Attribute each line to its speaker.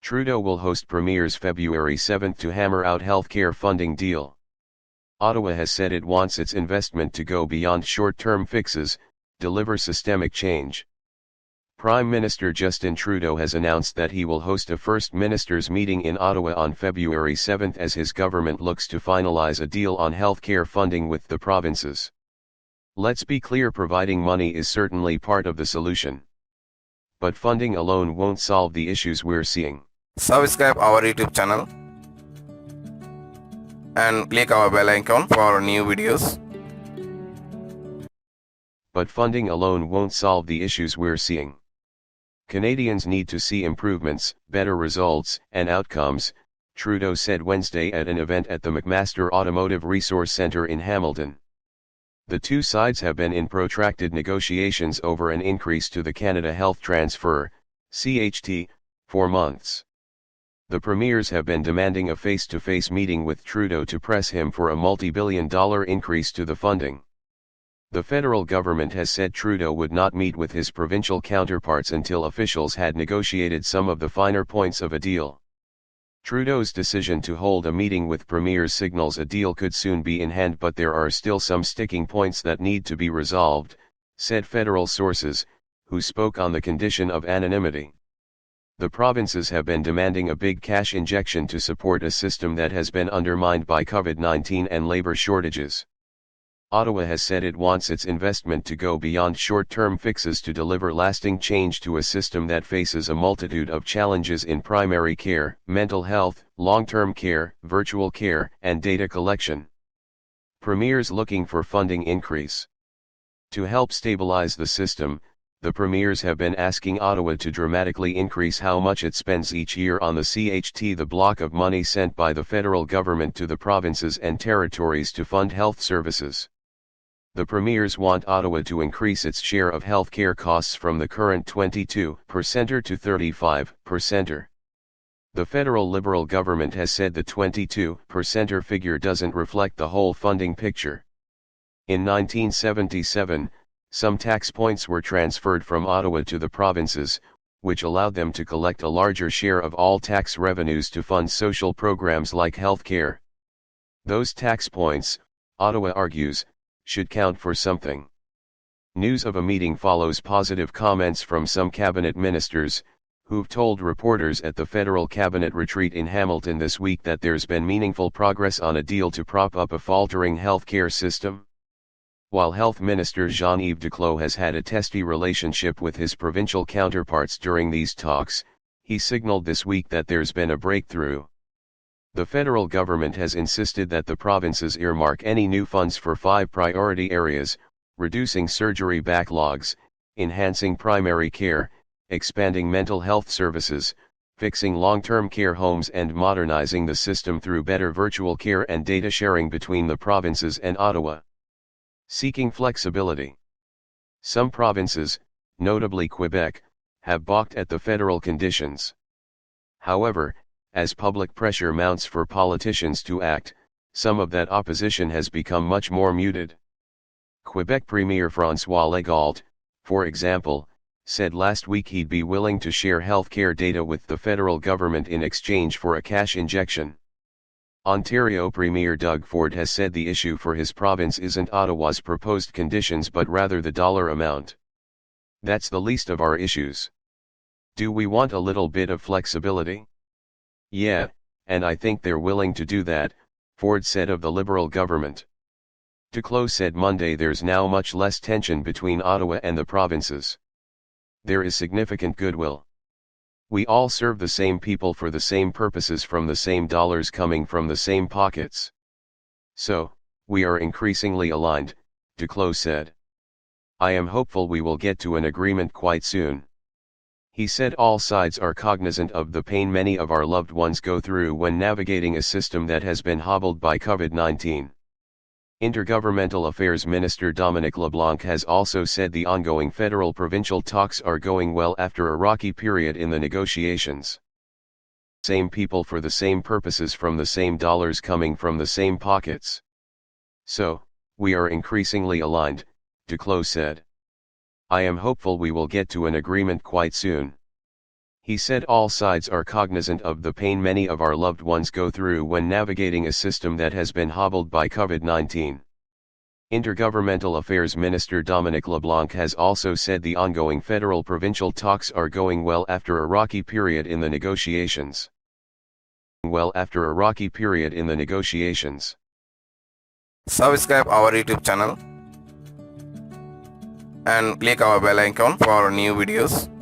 Speaker 1: Trudeau will host premiers February 7 to hammer out healthcare funding deal. Ottawa has said it wants its investment to go beyond short-term fixes, deliver systemic change. Prime Minister Justin Trudeau has announced that he will host a First Ministers' meeting in Ottawa on February 7 as his government looks to finalize a deal on healthcare funding with the provinces. Let's be clear, providing money is certainly part of the solution. But funding alone won't solve the issues we're seeing.
Speaker 2: Subscribe our YouTube channel and click our bell icon for new videos.
Speaker 1: But funding alone won't solve the issues we're seeing. Canadians need to see improvements, better results, and outcomes, Trudeau said Wednesday at an event at the McMaster Automotive Resource Centre in Hamilton. The two sides have been in protracted negotiations over an increase to the Canada Health Transfer, CHT, for months. The premiers have been demanding a face-to-face meeting with Trudeau to press him for a multi-billion-dollar increase to the funding. The federal government has said Trudeau would not meet with his provincial counterparts until officials had negotiated some of the finer points of a deal. Trudeau's decision to hold a meeting with premiers signals a deal could soon be in hand, but there are still some sticking points that need to be resolved, said federal sources, who spoke on the condition of anonymity. The provinces have been demanding a big cash injection to support a system that has been undermined by COVID-19 and labor shortages. Ottawa has said it wants its investment to go beyond short-term fixes to deliver lasting change to a system that faces a multitude of challenges in primary care, mental health, long-term care, virtual care, and data collection. Premiers looking for funding increase. To help stabilize the system, the premiers have been asking Ottawa to dramatically increase how much it spends each year on the CHT, the block of money sent by the federal government to the provinces and territories to fund health services. The premiers want Ottawa to increase its share of healthcare costs from the current 22% to 35%. The federal Liberal government has said the 22% figure doesn't reflect the whole funding picture. In 1977, some tax points were transferred from Ottawa to the provinces, which allowed them to collect a larger share of all tax revenues to fund social programs like healthcare. Those tax points, Ottawa argues, should count for something. News of a meeting follows positive comments from some cabinet ministers, who've told reporters at the federal cabinet retreat in Hamilton this week that there's been meaningful progress on a deal to prop up a faltering healthcare system. While Health Minister Jean-Yves Duclos has had a testy relationship with his provincial counterparts during these talks, he signaled this week that there's been a breakthrough. The federal government has insisted that the provinces earmark any new funds for 5 priority areas: reducing surgery backlogs, enhancing primary care, expanding mental health services, fixing long-term care homes, and modernizing the system through better virtual care and data sharing between the provinces and Ottawa. Seeking flexibility. Some provinces, notably Quebec, have balked at the federal conditions. However, as public pressure mounts for politicians to act, some of that opposition has become much more muted. Quebec Premier François Legault, for example, said last week he'd be willing to share healthcare data with the federal government in exchange for a cash injection. Ontario Premier Doug Ford has said the issue for his province isn't Ottawa's proposed conditions but rather the dollar amount. That's the least of our issues. Do we want a little bit of flexibility? Yeah, and I think they're willing to do that, Ford said of the Liberal government. Duclos said Monday there's now much less tension between Ottawa and the provinces. There is significant goodwill. We all serve the same people for the same purposes from the same dollars coming from the same pockets. So, we are increasingly aligned, Duclos said. I am hopeful we will get to an agreement quite soon. He said all sides are cognizant of the pain many of our loved ones go through when navigating a system that has been hobbled by COVID-19. Intergovernmental Affairs Minister Dominic LeBlanc has also said the ongoing federal-provincial talks are going well after a rocky period in the negotiations. Same people for the same purposes from the same dollars coming from the same pockets. So, we are increasingly aligned, Duclos said. I am hopeful we will get to an agreement quite soon. He said all sides are cognizant of the pain many of our loved ones go through when navigating a system that has been hobbled by COVID-19. Intergovernmental Affairs Minister Dominic LeBlanc has also said the ongoing federal-provincial talks are going well after a rocky period in the negotiations.
Speaker 2: Subscribe our YouTube channel and click our bell icon for new videos.